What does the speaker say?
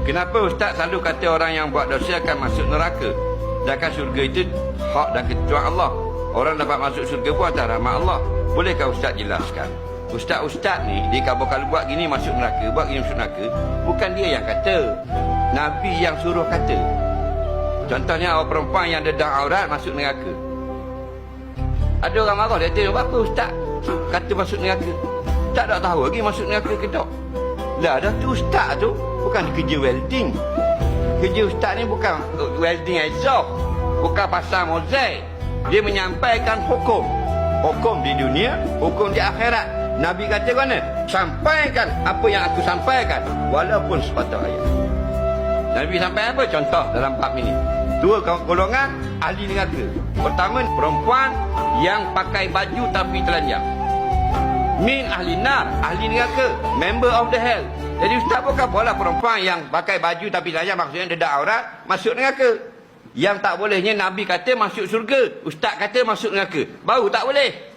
Kenapa Ustaz selalu kata orang yang buat dosa akan masuk neraka? Sedangkan syurga itu hak dan ketentuan Allah. Orang dapat masuk syurga pun atas rahmat Allah. Bolehkah Ustaz jelaskan? Ustaz-ustaz ni, dia kalau buat gini masuk neraka, buat gini masuk neraka, bukan dia yang kata. Nabi yang suruh kata. Contohnya orang perempuan yang dedah aurat masuk neraka. Ada orang marah, dia tanya, apa Ustaz kata masuk neraka? Ustaz tak tahu lagi masuk neraka ke tak? Lah, dah tu Ustaz tu bukan kerja welding. Kerja Ustaz ni bukan welding exhaust, bukan pasang mozaik. Dia menyampaikan hukum. Hukum di dunia, hukum di akhirat. Nabi kata mana? Sampaikan apa yang aku sampaikan, walaupun sepatah ayat. Nabi sampai apa? Contoh dalam bab ini. Dua golongan ahli neraka. Pertama, perempuan yang pakai baju tapi telanjang. Min ahli nar, ahli neraka, member of the hell. Jadi Ustaz bukan boleh perempuan yang pakai baju tapi telanjang, maksudnya dedak aurat, masuk neraka. Yang tak bolehnya Nabi kata masuk syurga, Ustaz kata masuk neraka. Baru tak boleh.